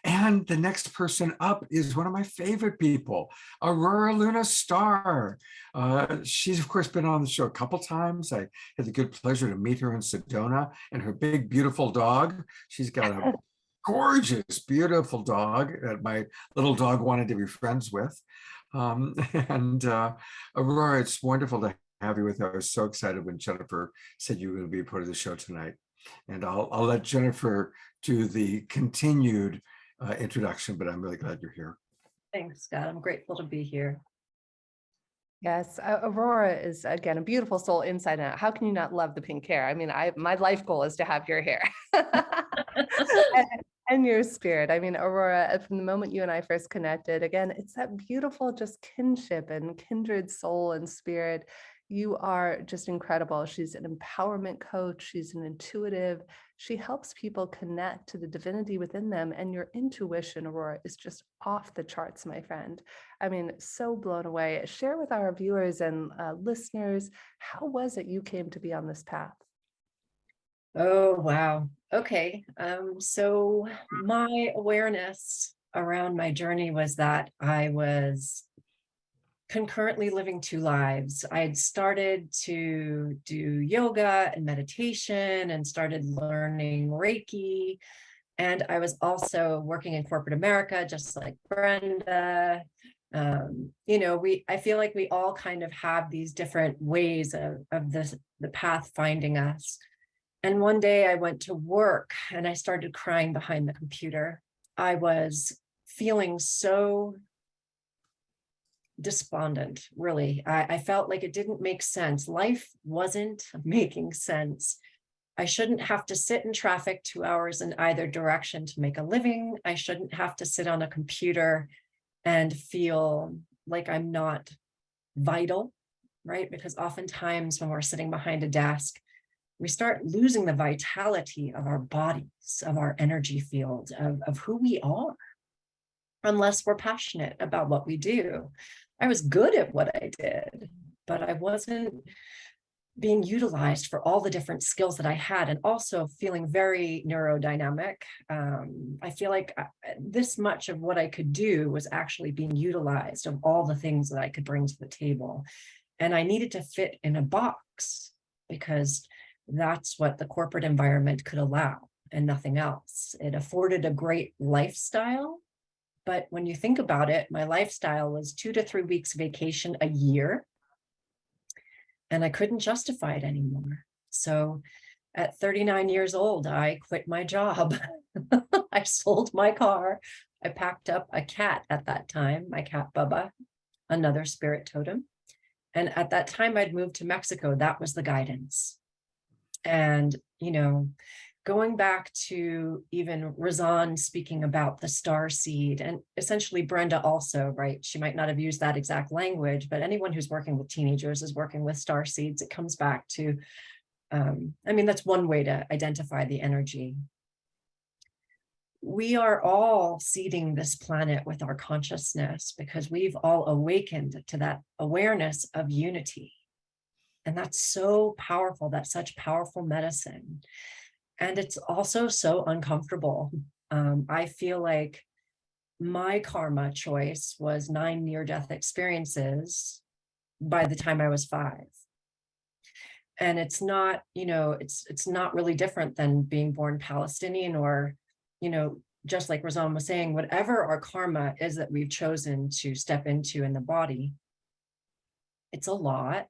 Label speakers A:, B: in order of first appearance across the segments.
A: And the next person up is one of my favorite people, Aurora Luna Star. She's, of course, been on the show a couple times. I had the good pleasure to meet her in Sedona and her big, beautiful dog. She's got a gorgeous, beautiful dog that my little dog wanted to be friends with. And Aurora, it's wonderful to have you with us. I was so excited when Jennifer said you were going to be part of the show tonight. And I'll let Jennifer do the continued introduction, but I'm really glad you're here.
B: Thanks, Scott. I'm grateful to be here.
C: Yes, Aurora is, again, a beautiful soul inside and out. How can you not love the pink hair? I mean, my life goal is to have your hair and your spirit. I mean, Aurora, from the moment you and I first connected, again, it's that beautiful just kinship and kindred soul and spirit. You are just incredible. She's an empowerment coach. She's an intuitive. She helps people connect to the divinity within them. And your intuition, Aurora, is just off the charts, my friend. I mean, so blown away. Share with our viewers and listeners, how was it you came to be on this path?
B: Oh, wow. Okay. So my awareness around my journey was that I was concurrently living two lives. I had started to do yoga and meditation and started learning Reiki. And I was also working in corporate America, just like Brenda. I feel like we all kind of have these different ways of the path finding us. And one day I went to work and I started crying behind the computer. I was feeling so despondent, really. I felt like it didn't make sense. Life wasn't making sense. I shouldn't have to sit in traffic 2 hours in either direction to make a living. I shouldn't have to sit on a computer and feel like I'm not vital, right? Because oftentimes when we're sitting behind a desk, we start losing the vitality of our bodies, of our energy field, of who we are, unless we're passionate about what we do. I was good at what I did, but I wasn't being utilized for all the different skills that I had, and also feeling very neurodynamic. I feel like this much of what I could do was actually being utilized of all the things that I could bring to the table. And I needed to fit in a box because that's what the corporate environment could allow and nothing else. It afforded a great lifestyle. But when you think about it, my lifestyle was 2 to 3 weeks vacation a year, and I couldn't justify it anymore. So at 39 years old, I quit my job. I sold my car. I packed up a cat at that time, my cat Bubba, another spirit totem. And at that time I'd moved to Mexico. That was the guidance. And, going back to even Razan speaking about the star seed, and essentially Brenda also, right? She might not have used that exact language, but anyone who's working with teenagers is working with star seeds. It comes back to, that's one way to identify the energy. We are all seeding this planet with our consciousness because we've all awakened to that awareness of unity. And that's so powerful. That's such powerful medicine. And it's also so uncomfortable. I feel like my karma choice was 9 near-death experiences by the time I was 5. And it's not, it's not really different than being born Palestinian or, just like Razan was saying, whatever our karma is that we've chosen to step into in the body, it's a lot.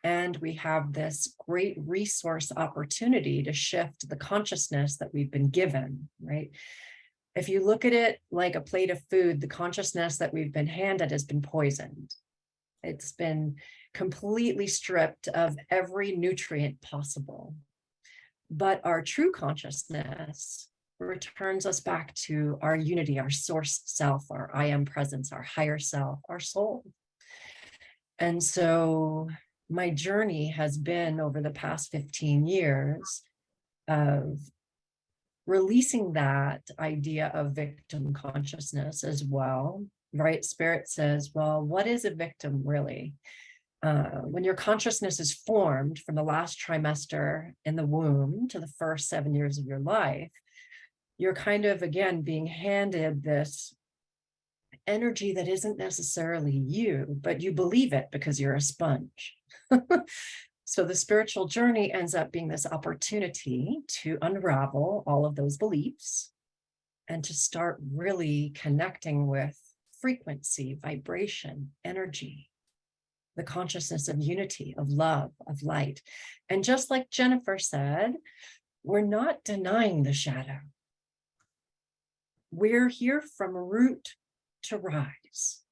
B: And we have this great resource opportunity to shift the consciousness that we've been given, right? If you look at it like a plate of food, the consciousness that we've been handed has been poisoned. It's been completely stripped of every nutrient possible. But our true consciousness returns us back to our unity, our source self, our I am presence, our higher self, our soul. And so my journey has been over the past 15 years of releasing that idea of victim consciousness as well, right? Spirit says, well, what is a victim really? When your consciousness is formed from the last trimester in the womb to the first 7 years of your life, you're kind of, again, being handed this energy that isn't necessarily you, but you believe it because you're a sponge. So the spiritual journey ends up being this opportunity to unravel all of those beliefs and to start really connecting with frequency, vibration, energy, the consciousness of unity, of love, of light. And just like Jennifer said, we're not denying the shadow. We're here from root to rise.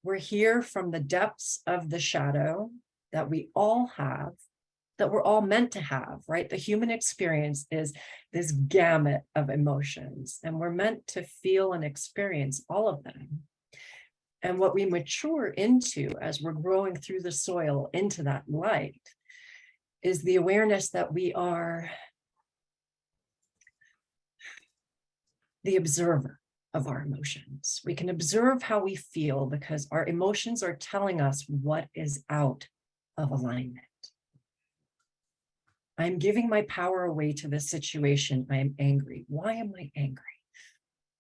B: We're here from the depths of the shadow that we all have, that we're all meant to have, right? The human experience is this gamut of emotions, and we're meant to feel and experience all of them. And what we mature into as we're growing through the soil into that light is the awareness that we are the observer of our emotions. We can observe how we feel because our emotions are telling us what is out of alignment. I'm giving my power away to this situation. I am angry. Why am I angry?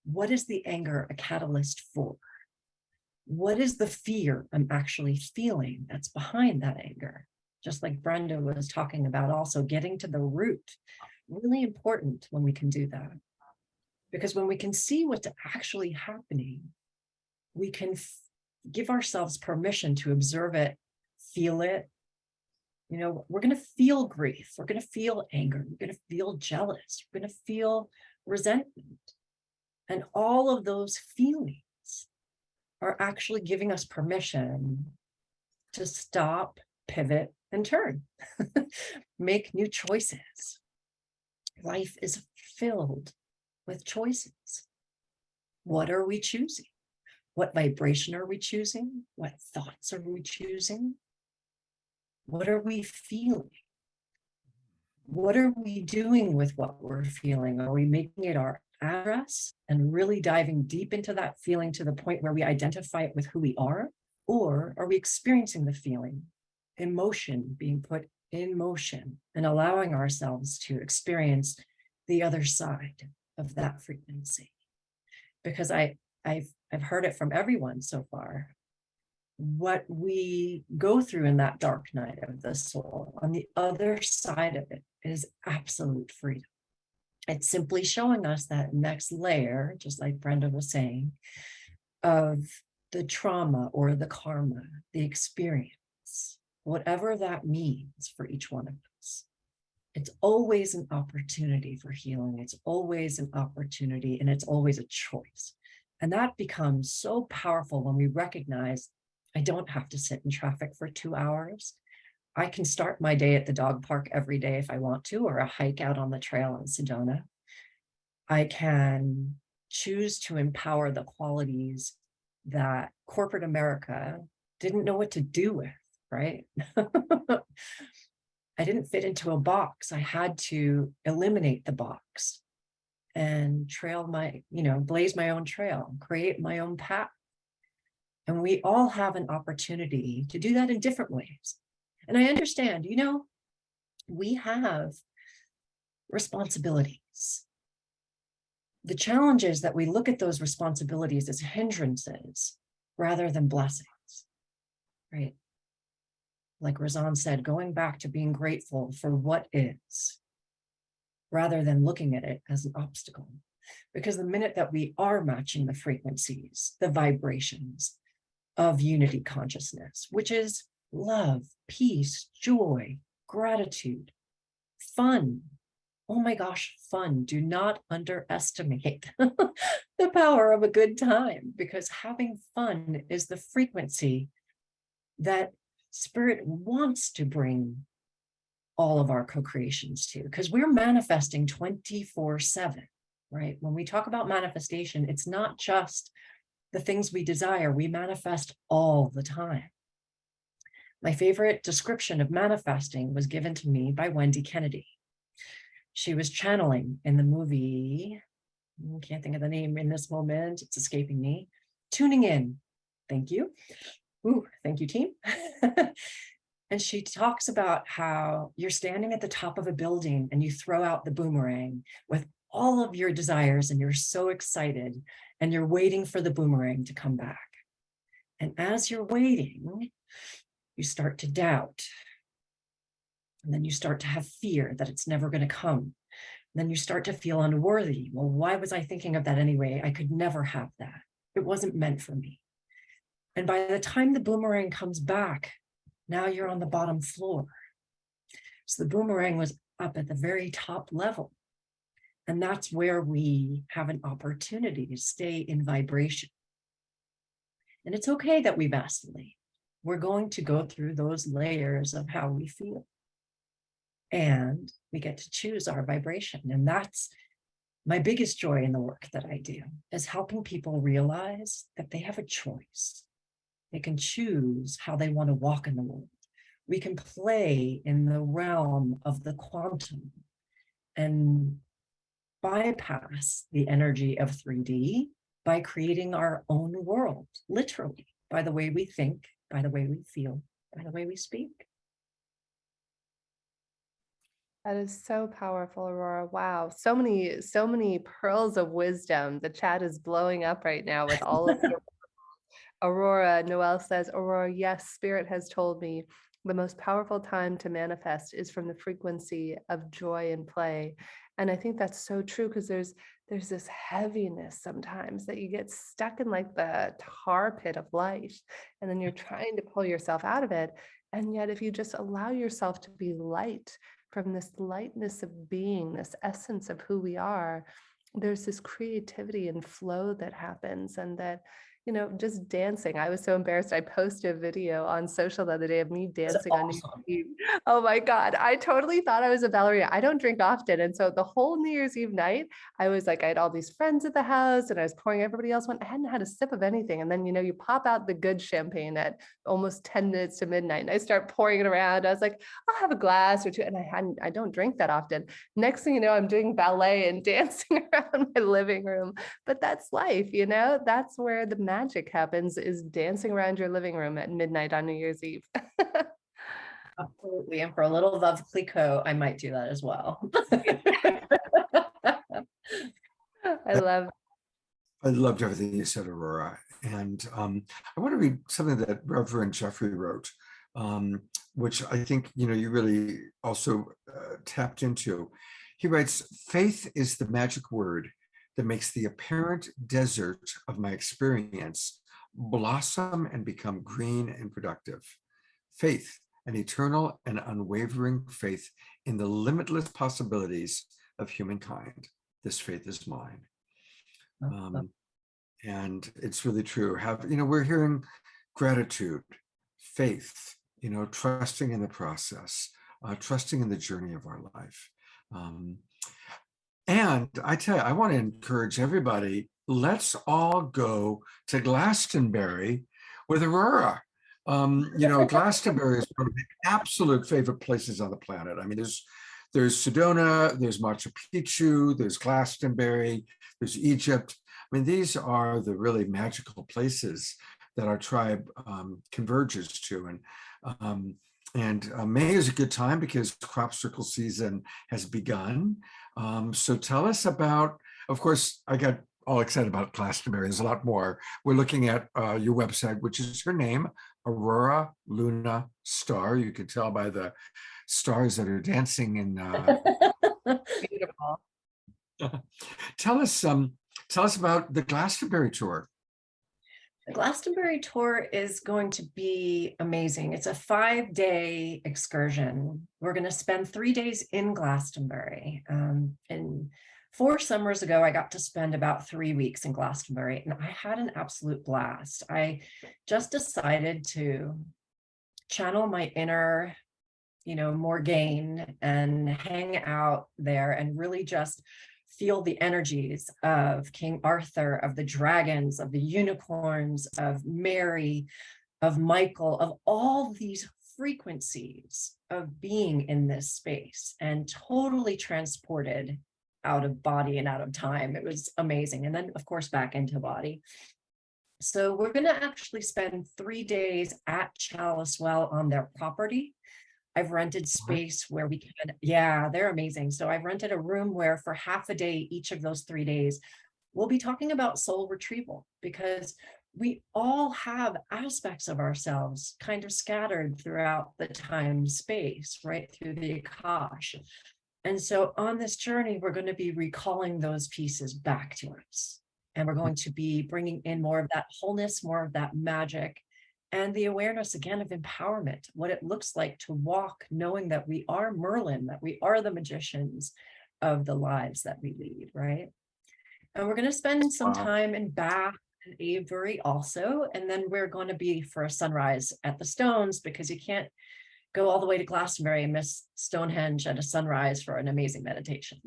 B: What is the anger a catalyst for? What is the fear I'm actually feeling that's behind that anger? Just like Brenda was talking about, also getting to the root. Really important when we can do that. Because when we can see what's actually happening, we can give ourselves permission to observe it, feel it. You know, we're going to feel grief. We're going to feel anger. We're going to feel jealous. We're going to feel resentment. And all of those feelings are actually giving us permission to stop, pivot, and turn. Make new choices. Life is filled with choices. What are we choosing? What vibration are we choosing? What thoughts are we choosing? What are we feeling? What are we doing with what we're feeling? Are we making it our address and really diving deep into that feeling to the point where we identify it with who we are? Or are we experiencing the feeling, emotion being put in motion and allowing ourselves to experience the other side of that frequency? Because I've heard it from everyone so far. What we go through in that dark night of the soul, on the other side of it, is absolute freedom. It's simply showing us that next layer, just like Brenda was saying, of the trauma or the karma, the experience, whatever that means for each one of us. It's always an opportunity for healing. It's always an opportunity, and it's always a choice. And that becomes so powerful when we recognize I don't have to sit in traffic for 2 hours. I can start my day at the dog park every day if I want to, or a hike out on the trail in Sedona. I can choose to empower the qualities that corporate America didn't know what to do with, right? I didn't fit into a box. I had to eliminate the box and blaze my own trail, create my own path. And we all have an opportunity to do that in different ways. And I understand, we have responsibilities. The challenge is that we look at those responsibilities as hindrances rather than blessings, right? Like Razan said, going back to being grateful for what is, rather than looking at it as an obstacle. Because the minute that we are matching the frequencies, the vibrations of unity consciousness, which is love, peace, joy, gratitude, fun. Oh my gosh, fun. Do not underestimate the power of a good time, because having fun is the frequency that Spirit wants to bring all of our co-creations to, because we're manifesting 24/7, right? When we talk about manifestation, it's not just the things we desire, we manifest all the time. My favorite description of manifesting was given to me by Wendy Kennedy. She was channeling in the movie, I can't think of the name in this moment, it's escaping me, Tuning In. Thank you. Ooh, thank you, team. And she talks about how you're standing at the top of a building and you throw out the boomerang with all of your desires, and you're so excited, and you're waiting for the boomerang to come back. And as you're waiting, you start to doubt. And then you start to have fear that it's never going to come. And then you start to feel unworthy. Well, why was I thinking of that anyway? I could never have that. It wasn't meant for me. And by the time the boomerang comes back, now you're on the bottom floor. So the boomerang was up at the very top level. And that's where we have an opportunity to stay in vibration. And it's okay that we vacillate. We're going to go through those layers of how we feel. And we get to choose our vibration. And that's my biggest joy in the work that I do, is helping people realize that they have a choice. They can choose how they want to walk in the world. We can play in the realm of the quantum and bypass the energy of 3D by creating our own world, literally, by the way we think, by the way we feel, by the way we speak.
C: That is so powerful, Aurora. Wow. So many pearls of wisdom. The chat is blowing up right now with all of your Aurora. Noelle says, Aurora, yes, Spirit has told me the most powerful time to manifest is from the frequency of joy and play. And I think that's so true, because there's this heaviness sometimes that you get stuck in, like the tar pit of life, and then you're trying to pull yourself out of it. And yet, if you just allow yourself to be light, from this lightness of being, this essence of who we are, there's this creativity and flow that happens. And that, just dancing. I was so embarrassed. I posted a video on social the other day of me dancing on New Year's Eve. Oh my God. I totally thought I was a ballerina. I don't drink often. And so the whole New Year's Eve night, I was like, I had all these friends at the house and I was pouring everybody else one. I hadn't had a sip of anything. And then, you pop out the good champagne at almost 10 minutes to midnight and I start pouring it around. I was like, I'll have a glass or two. And I don't drink that often. Next thing you know, I'm doing ballet and dancing around my living room. But that's life, that's where the magic happens, is dancing around your living room at midnight on New Year's Eve.
B: Absolutely. And for a little Veuve Clicquot, I might do that as well.
C: I
A: loved everything you said, Aurora. And I want to read something that Reverend Jeffrey wrote, which I think, you really also tapped into. He writes, faith is the magic word that makes the apparent desert of my experience blossom and become green and productive. Faith, an eternal and unwavering faith in the limitless possibilities of humankind. This faith is mine. And it's really true. We're hearing gratitude, faith, trusting in the process, trusting in the journey of our life. And I tell you, I want to encourage everybody, let's all go to Glastonbury with Aurora. Glastonbury is one of the absolute favorite places on the planet. I mean, there's Sedona, there's Machu Picchu, there's Glastonbury, there's Egypt. I mean, these are the really magical places that our tribe converges to. And May is a good time because crop circle season has begun. So tell us about, of course, I got all excited about Glastonbury. There's a lot more. We're looking at your website, which is her name, Aurora Luna Star. You can tell by the stars that are dancing in.
B: Beautiful.
A: Tell us about the Glastonbury tour.
B: The Glastonbury tour is going to be amazing. It's a 5-day excursion. We're going to spend 3 days in Glastonbury. And 4 summers ago, I got to spend about 3 weeks in Glastonbury, and I had an absolute blast. I just decided to channel my inner, Morgane and hang out there and really just feel the energies of King Arthur, of the dragons, of the unicorns, of Mary, of Michael, of all these frequencies of being in this space, and totally transported out of body and out of time. It was amazing. And then, of course, back into body. So we're going to actually spend 3 days at Chalice Well on their property. I've rented space where we can, yeah, they're amazing. So I've rented a room where for half a day, each of those 3 days, we'll be talking about soul retrieval, because we all have aspects of ourselves kind of scattered throughout the time space, right through the Akash. And so on this journey, we're going to be recalling those pieces back to us. And we're going to be bringing in more of that wholeness, more of that magic, and the awareness again of empowerment, what it looks like to walk knowing that we are Merlin, that we are the magicians of the lives that we lead, right? And we're going to spend some
A: Wow.
B: time in Bath and Avebury also. And then we're going to be for a sunrise at the Stones, because you can't go all the way to Glastonbury and miss Stonehenge at a sunrise for an amazing meditation.